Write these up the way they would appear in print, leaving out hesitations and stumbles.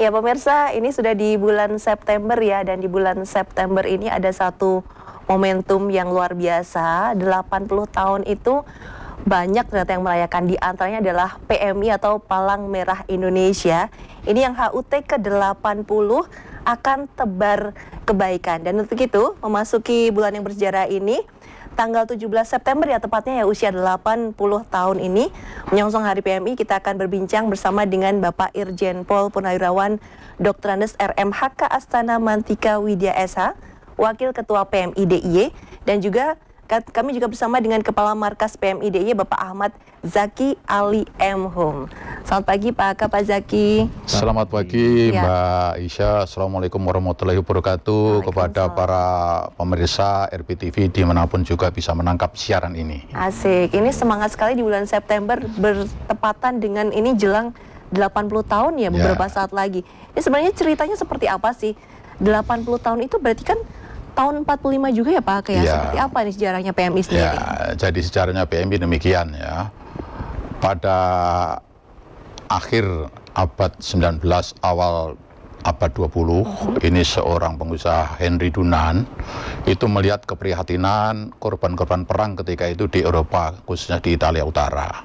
Ya pemirsa, ini sudah di bulan September ya, dan di bulan September ini ada satu momentum yang luar biasa. 80 tahun itu banyak ternyata yang merayakan, di antaranya adalah PMI atau Palang Merah Indonesia. Ini yang HUT ke-80 akan tebar kebaikan. Dan untuk itu, memasuki bulan yang bersejarah ini, tanggal 17 September ya tepatnya ya, usia 80 tahun ini menyongsong Hari PMI, kita akan berbincang bersama dengan Bapak Irjen Pol Purnawirawan Dr. Andes RMHK Astana Mantika Widya SH, Wakil Ketua PMI DIY, dan juga kami juga bersama dengan Kepala Markas PMI DIY Bapak Ahmad Zaki Ali M. Hum. Selamat pagi Pak Zaki. Selamat pagi Mbak Isya. Assalamualaikum warahmatullahi wabarakatuh kepada para pemirsa RPTV dimanapun juga bisa menangkap siaran ini. Asik, ini semangat sekali di bulan September bertepatan dengan ini jelang 80 tahun ya, beberapa saat lagi. Ini sebenarnya ceritanya seperti apa sih? 80 tahun itu berarti kan tahun 45 juga ya Pak, kayak seperti apa nih sejarahnya PMI sendiri? Ya, jadi sejarahnya PMI demikian ya. Pada akhir abad 19, awal abad 20, ini seorang pengusaha Henry Dunant itu melihat keprihatinan korban-korban perang ketika itu di Eropa, khususnya di Italia Utara.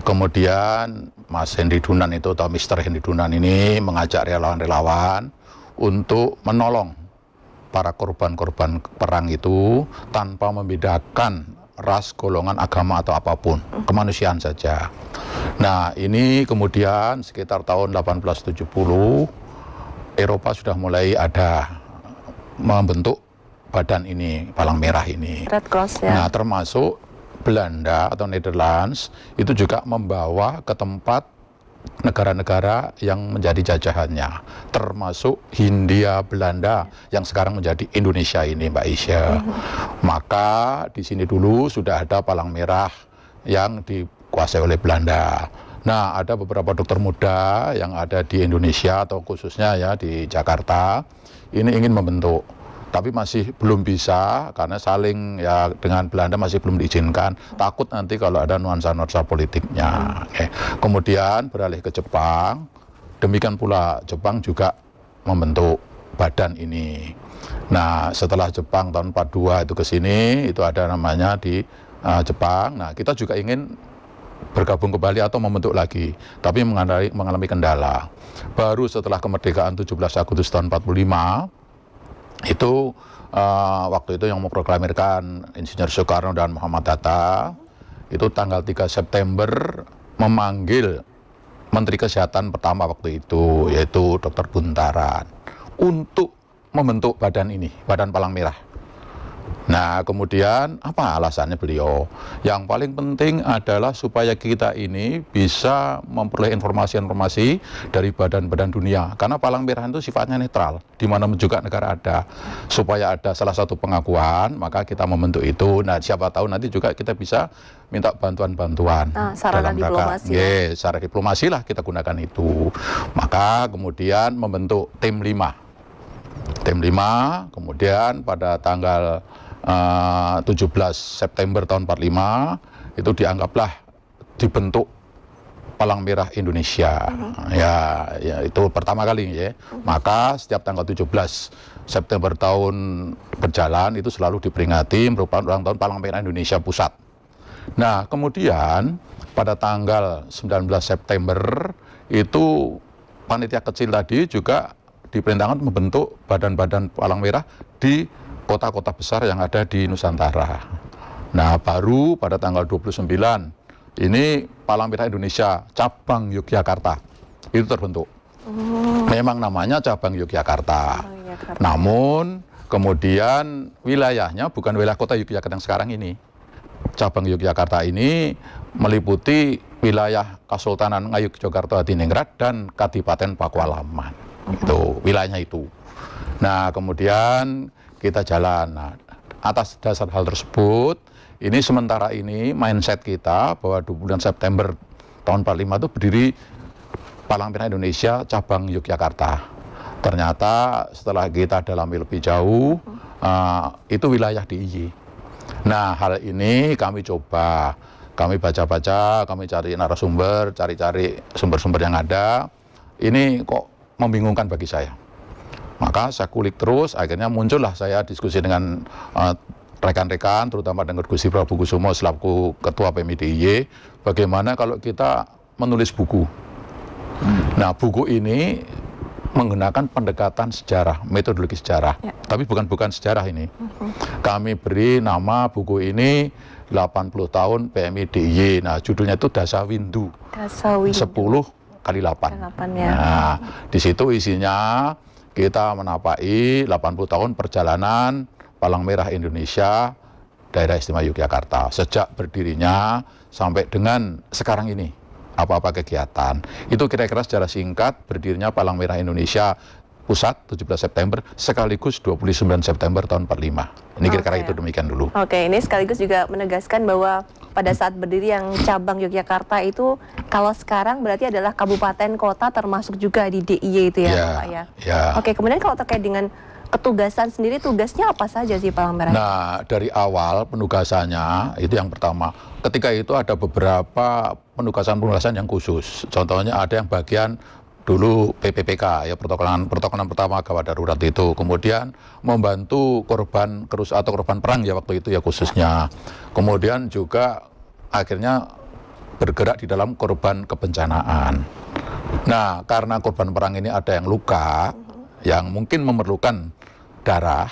Kemudian Mas Henry Dunant itu, atau Mr. Henry Dunant ini mengajak relawan-relawan untuk menolong para korban-korban perang itu tanpa membedakan ras, golongan, agama atau apapun, kemanusiaan saja. Nah, ini kemudian sekitar tahun 1870 Eropa sudah mulai ada membentuk badan ini, Palang Merah ini. Red Cross ya. Nah, termasuk Belanda atau Netherlands itu juga membawa ke tempat negara-negara yang menjadi jajahannya, termasuk Hindia Belanda yang sekarang menjadi Indonesia ini, Mbak Isya. Maka di sini dulu sudah ada Palang Merah yang dikuasai oleh Belanda. Nah, ada beberapa dokter muda yang ada di Indonesia atau khususnya ya di Jakarta, ini ingin membentuk. Tapi masih belum bisa karena saling ya dengan Belanda masih belum diizinkan, takut nanti kalau ada nuansa-nuansa politiknya. Kemudian beralih ke Jepang, demikian pula Jepang juga membentuk badan ini. Nah, setelah Jepang tahun 42 itu ke sini, itu ada namanya di Jepang. Nah, kita juga ingin bergabung kembali atau membentuk lagi, tapi mengalami kendala. Baru setelah kemerdekaan 17 Agustus tahun 45, itu waktu itu yang memproklamirkan Insinyur Soekarno dan Muhammad Hatta, itu tanggal 3 September memanggil Menteri Kesehatan pertama waktu itu, yaitu Dr. Buntaran, untuk membentuk badan ini, Badan Palang Merah. Nah, kemudian apa alasannya beliau? Yang paling penting adalah supaya kita ini bisa memperoleh informasi-informasi dari badan-badan dunia. Karena Palang Merah itu sifatnya netral, di mana juga negara ada. Supaya ada salah satu pengakuan, maka kita membentuk itu. Nah, siapa tahu nanti juga kita bisa minta bantuan-bantuan. Sarana diplomasi. Secara diplomasi lah kita gunakan itu. Maka kemudian membentuk tim 5. Tim 5, kemudian pada tanggal 17 September tahun 45 itu dianggaplah dibentuk Palang Merah Indonesia. Ya itu pertama kali ya. Maka setiap tanggal 17 September tahun berjalan itu selalu diperingati merupakan ulang tahun Palang Merah Indonesia Pusat. Nah, kemudian pada tanggal 19 September itu panitia kecil tadi juga diperintahkan membentuk badan-badan Palang Merah di kota-kota besar yang ada di Nusantara. Nah, baru pada tanggal 29 ini Palang Merah Indonesia cabang Yogyakarta itu terbentuk. Memang namanya cabang Yogyakarta. Namun kemudian wilayahnya bukan wilayah kota Yogyakarta yang sekarang ini. Cabang Yogyakarta ini meliputi wilayah Kesultanan Ngayuk Yogyakarta Hadiningrat dan Kadipaten Pakualaman. Itu wilayahnya itu. Nah, kemudian kita jalan. Nah, atas dasar hal tersebut, ini sementara ini mindset kita bahwa di bulan September tahun 45 itu berdiri Palang Merah Indonesia cabang Yogyakarta. Ternyata setelah kita dalami lebih jauh, itu wilayah DIY. Nah, hal ini kami coba, kami baca-baca, kami cari narasumber, cari-cari sumber-sumber yang ada. Ini kok membingungkan bagi saya. Maka saya kulik terus, akhirnya muncullah saya diskusi dengan rekan-rekan, terutama dengan Gusti Prabu Kusumo selaku Ketua PMI DIY, bagaimana kalau kita menulis buku. Nah, buku ini menggunakan pendekatan sejarah, metodologi sejarah. Tapi bukan sejarah ini. Kami beri nama buku ini 80 tahun PMI DIY. Nah, judulnya itu Dasawindu. 10 kali 8. Ya. Nah, di situ isinya kita menapai 80 tahun perjalanan Palang Merah Indonesia, Daerah Istimewa Yogyakarta. Sejak berdirinya sampai dengan sekarang ini. Apa-apa kegiatan. Itu kira-kira secara singkat berdirinya Palang Merah Indonesia Pusat 17 September sekaligus 29 September tahun 45. Ini kira-kira itu demikian dulu. Oke, ini sekaligus juga menegaskan bahwa pada saat berdiri yang cabang Yogyakarta itu kalau sekarang berarti adalah kabupaten kota termasuk juga di DIY itu ya, Pak ya. Oke, kemudian kalau terkait dengan ketugasan sendiri, tugasnya apa saja sih Palang Merah? Nah, dari awal penugasannya itu yang pertama. Ketika itu ada beberapa penugasan yang khusus. Contohnya ada yang bagian dulu PPPK ya, pertolongan pertama gawat darurat itu. Kemudian membantu korban korban perang ya waktu itu ya khususnya. Kemudian juga akhirnya bergerak di dalam korban kebencanaan. Nah, karena korban perang ini ada yang luka, yang mungkin memerlukan darah,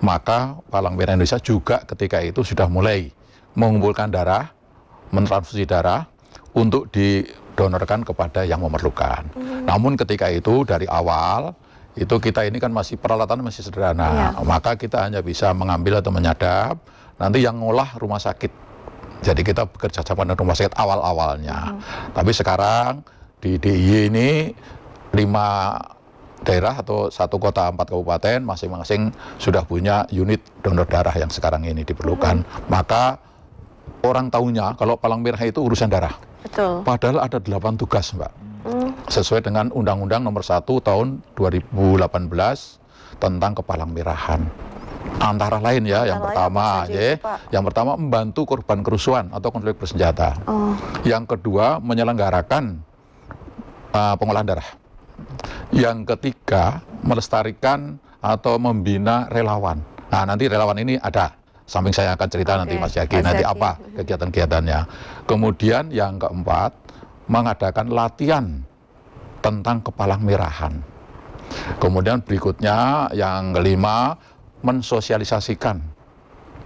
maka Palang Merah Indonesia juga ketika itu sudah mulai mengumpulkan darah, mentransfusi darah untuk didonorkan kepada yang memerlukan. Namun ketika itu dari awal itu kita ini kan peralatan masih sederhana, maka kita hanya bisa mengambil atau menyadap, nanti yang ngolah rumah sakit. Jadi kita bekerja sama dengan rumah sakit awal-awalnya. Tapi sekarang di DIY ini 5 daerah atau 1 kota 4 kabupaten masing-masing sudah punya unit donor darah yang sekarang ini diperlukan. Maka orang tahunya kalau Palang Merah itu urusan darah. Betul. Padahal ada 8 tugas, Mbak. Sesuai dengan Undang-Undang Nomor 1 Tahun 2018 tentang Kepalang Merahan. Antara lain ya, yang pertama yang pertama membantu korban kerusuhan atau konflik bersenjata. Yang kedua menyelenggarakan pengolahan darah. Yang ketiga melestarikan atau membina relawan. Nah, nanti relawan ini ada, samping saya akan cerita nanti Mas Yaki nanti apa kegiatan-kegiatannya. Kemudian yang keempat mengadakan latihan tentang Kepalang Merahan. Kemudian berikutnya yang kelima mensosialisasikan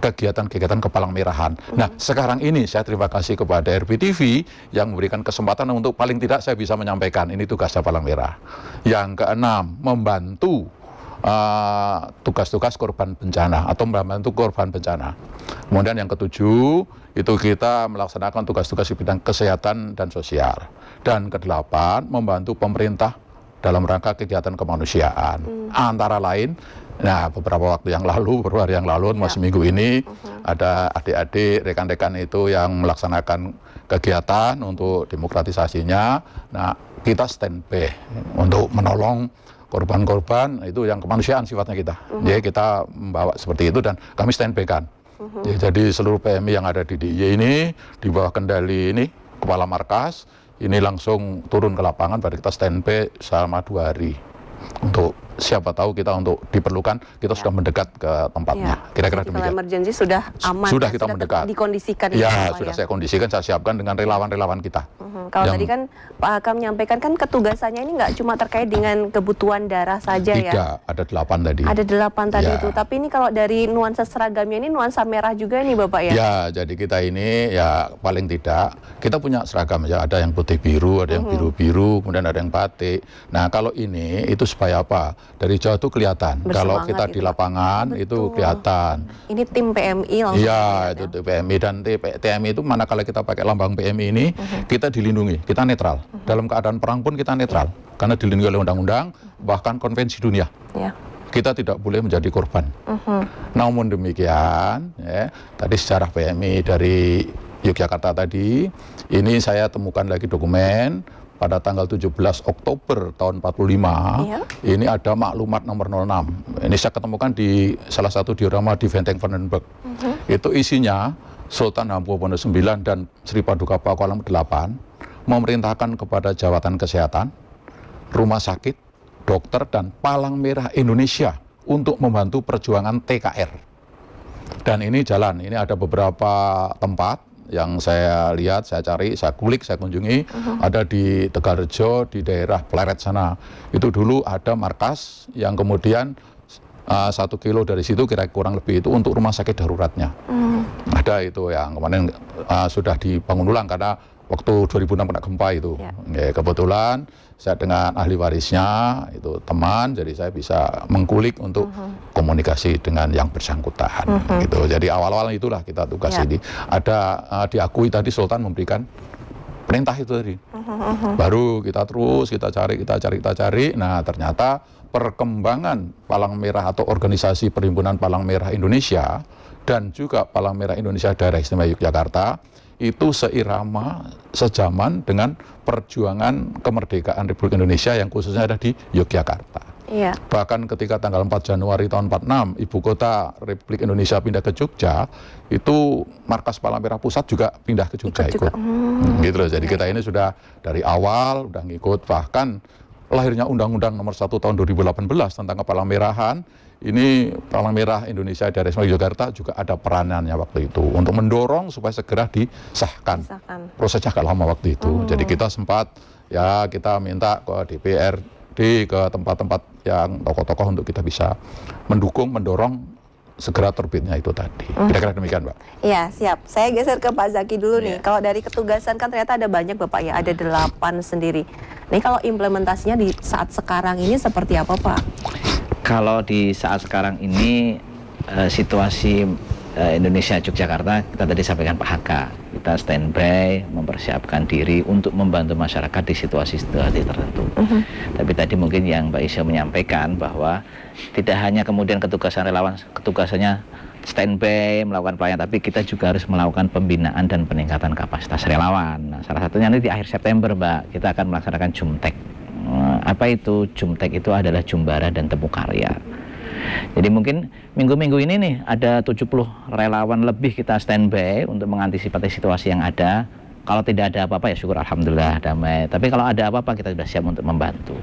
kegiatan-kegiatan Kepalang Merahan. Nah, sekarang ini saya terima kasih kepada RBTV yang memberikan kesempatan untuk paling tidak saya bisa menyampaikan ini tugasnya Palang Merah. Yang keenam, membantu tugas-tugas korban bencana atau membantu korban bencana. Kemudian yang ketujuh, itu kita melaksanakan tugas-tugas di bidang kesehatan dan sosial. Dan kedelapan, membantu pemerintah dalam rangka kegiatan kemanusiaan. Antara lain, nah beberapa waktu yang lalu, beberapa hari yang lalu, seminggu ini, ada adik-adik, rekan-rekan itu yang melaksanakan kegiatan untuk demokratisasinya. Nah, kita standby untuk menolong korban-korban itu yang kemanusiaan sifatnya kita. Jadi kita membawa seperti itu dan kami standby kan. Jadi seluruh PMI yang ada di DIY ini, di bawah kendali ini, Kepala Markas, ini langsung turun ke lapangan, pada kita standby selama 2 hari. Untuk siapa tahu kita untuk diperlukan, kita sudah mendekat ke tempatnya. Kira-kira demikian. Kalau emergency sudah aman. Sudah kita mendekat. Dikondisikan. Ya, sudah saya kondisikan, saya siapkan dengan relawan-relawan kita. Kalau tadi kan Pak Hakam menyampaikan kan ketugasannya ini nggak cuma terkait dengan kebutuhan darah saja ya. Tidak, ada 8 tadi. Ada 8 tadi itu. Tapi ini kalau dari nuansa seragamnya ini nuansa merah juga nih Bapak ya? Ya, jadi kita ini ya paling tidak kita punya seragam ya. Ada yang putih biru, ada yang biru-biru, kemudian ada yang batik. Nah, kalau ini itu supaya apa? Dari jauh itu kelihatan. Kalau kita di lapangan itu kelihatan. Ini tim PMI langsung. Iya, itu tim PMI dan TMI itu manakala kita pakai lambang PMI ini, kita dilindungi, kita netral. Dalam keadaan perang pun kita netral, karena dilindungi oleh undang-undang, bahkan konvensi dunia. Kita tidak boleh menjadi korban. Namun demikian, ya, tadi sejarah PMI dari Yogyakarta tadi, ini saya temukan lagi dokumen. Pada tanggal 17 Oktober tahun 45, ini ada maklumat nomor 06. Ini saya ketemukan di salah satu diorama di Benteng Vandenberg. Itu isinya Sultan Hamengkubuwono IX dan Sri Paduka Pakualam VIII memerintahkan kepada jabatan kesehatan, rumah sakit, dokter dan Palang Merah Indonesia untuk membantu perjuangan TKR. Dan ini jalan, ini ada beberapa tempat yang saya lihat, saya cari, saya kulik, saya kunjungi. Ada di Tegalrejo, di daerah Pleret sana. Itu dulu ada markas yang kemudian 1 kilo dari situ kira-kira kurang lebih itu untuk rumah sakit daruratnya. Ada itu yang kemarin sudah dibangun ulang karena waktu 2006 kena gempa itu. Ya, kebetulan saya dengan ahli warisnya itu teman, jadi saya bisa mengkulik untuk komunikasi dengan yang bersangkutan gitu. Jadi awal-awal itulah kita tugas ini. Ada diakui tadi Sultan memberikan perintah itu tadi. Baru kita terus kita cari. Nah, ternyata perkembangan Palang Merah atau organisasi Perhimpunan Palang Merah Indonesia dan juga Palang Merah Indonesia Daerah Istimewa Yogyakarta itu seirama, sejaman dengan perjuangan kemerdekaan Republik Indonesia yang khususnya ada di Yogyakarta. Bahkan ketika tanggal 4 Januari tahun 46 ibu kota Republik Indonesia pindah ke Jogja, itu markas Palang Merah Pusat juga pindah ke Jogja ikut. Gitu loh. Jadi kita ini sudah dari awal udah ngikut, bahkan lahirnya Undang-Undang Nomor 1 Tahun 2018 tentang Kepalang Merahan. Ini Palang Merah Indonesia Daerah Istimewa Yogyakarta juga ada peranannya waktu itu untuk mendorong supaya segera disahkan. Prosesnya agak lama waktu itu. Jadi kita sempat ya kita minta ke DPRD, ke tempat-tempat yang tokoh-tokoh untuk kita bisa mendukung, mendorong segera terbitnya itu tadi. Kira-kira demikian, Mbak. Iya, siap. Saya geser ke Pak Zaki dulu nih. Kalau dari ketugasan kan ternyata ada banyak Bapak ya, ada 8 sendiri. Nih kalau implementasinya di saat sekarang ini seperti apa, Pak? Kalau di saat sekarang ini situasi Indonesia Yogyakarta kita tadi sampaikan Pak Haka, kita standby mempersiapkan diri untuk membantu masyarakat di situasi-situasi tertentu. Tapi tadi mungkin yang Mbak Isya menyampaikan bahwa tidak hanya kemudian ketugasan relawan, ketugasannya standby melakukan pelayanan, tapi kita juga harus melakukan pembinaan dan peningkatan kapasitas relawan. Nah, salah satunya nanti di akhir September, Mbak, kita akan melaksanakan Jumtek. Apa itu Jumtek? Itu adalah Jumbara dan Temu Karya. Jadi mungkin minggu-minggu ini nih ada 70 relawan lebih kita standby untuk mengantisipasi situasi yang ada. Kalau tidak ada apa-apa ya syukur alhamdulillah damai. Tapi kalau ada apa-apa kita sudah siap untuk membantu.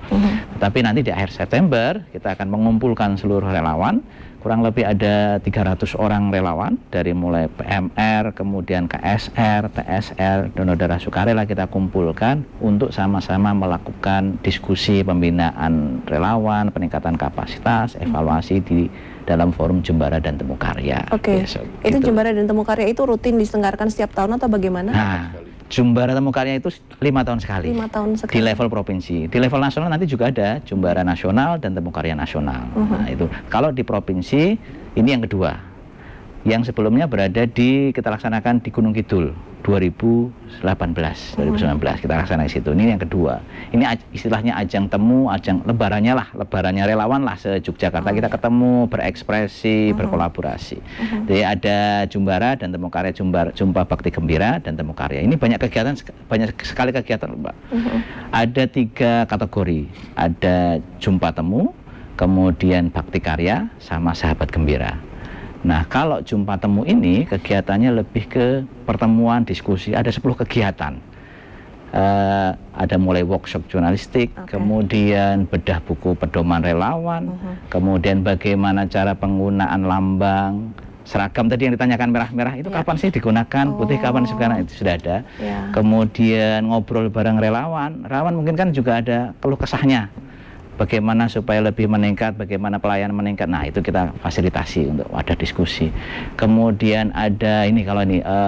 Tapi nanti di akhir September kita akan mengumpulkan seluruh relawan. Kurang lebih ada 300 orang relawan dari mulai PMR, kemudian KSR, TSR, donor darah sukarela kita kumpulkan untuk sama-sama melakukan diskusi pembinaan relawan, peningkatan kapasitas, evaluasi di dalam forum Jumbara dan Temu Karya. Oke, itu Jumbara dan Temu Karya itu rutin diselenggarakan setiap tahun atau bagaimana? Nah, Jumbara Temu Karya itu 5 tahun sekali. 5 tahun sekali. Di level provinsi. Di level nasional nanti juga ada Jumbara Nasional dan Temu Karya Nasional. Nah, itu. Kalau di provinsi ini yang kedua. Yang sebelumnya berada kita laksanakan di Gunung Kidul 2019 kita laksanakan di situ. Ini yang kedua. Ini istilahnya ajang temu, ajang lebarannya relawan lah se-Yogyakarta kita ketemu, berekspresi, berkolaborasi. Jadi ada Jumbara dan Temu Karya, Jumpa Bakti Gembira dan Temu Karya. Ini banyak kegiatan, banyak sekali kegiatan, Mbak. Ada 3 kategori. Ada Jumpa Temu, kemudian Bakti Karya, sama Sahabat Gembira. Nah, kalau Jumpa Temu ini kegiatannya lebih ke pertemuan, diskusi, ada 10 kegiatan. Ada mulai workshop jurnalistik, kemudian bedah buku pedoman relawan, kemudian bagaimana cara penggunaan lambang, seragam tadi yang ditanyakan merah-merah itu kapan sih digunakan, putih kapan sekarang itu sudah ada. Kemudian ngobrol bareng relawan mungkin kan juga ada keluh kesahnya. Bagaimana supaya lebih meningkat, bagaimana pelayanan meningkat. Nah, itu kita fasilitasi untuk ada diskusi. Kemudian ada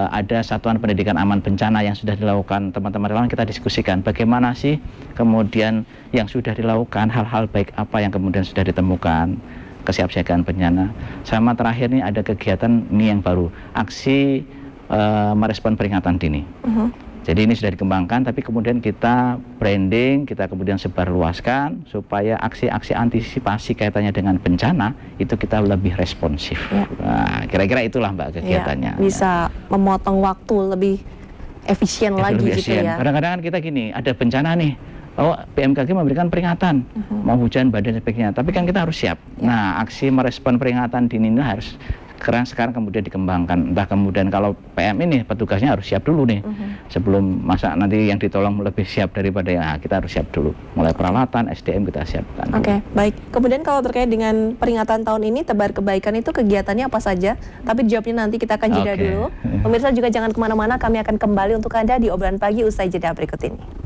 ada Satuan Pendidikan Aman Bencana yang sudah dilakukan teman-teman relawan, kita diskusikan bagaimana sih kemudian yang sudah dilakukan, hal-hal baik apa yang kemudian sudah ditemukan, kesiapsiagaan bencana. Sama terakhir nih ada kegiatan ini yang baru, aksi merespon peringatan dini. Jadi ini sudah dikembangkan, tapi kemudian kita branding, kita kemudian sebarluaskan supaya aksi-aksi antisipasi kaitannya dengan bencana itu kita lebih responsif. Nah, kira-kira itulah Mbak kegiatannya. Bisa memotong waktu lebih efisien lagi gitu ya. Kadang-kadang kita gini, ada bencana nih, BMKG memberikan peringatan, mau hujan badai dan sebagainya, tapi kan kita harus siap. Nah, aksi merespon peringatan dini ini harus sekarang kemudian dikembangkan. Entah kemudian kalau PM ini petugasnya harus siap dulu nih, sebelum masa nanti yang ditolong lebih siap daripada yang kita harus siap dulu. Mulai peralatan, SDM kita siapkan. Oke, baik. Kemudian kalau terkait dengan peringatan tahun ini, Tebar Kebaikan itu kegiatannya apa saja? Tapi jawabnya nanti kita akan jeda dulu. Pemirsa juga jangan kemana-mana, kami akan kembali untuk Anda di obrolan pagi usai jeda berikut ini.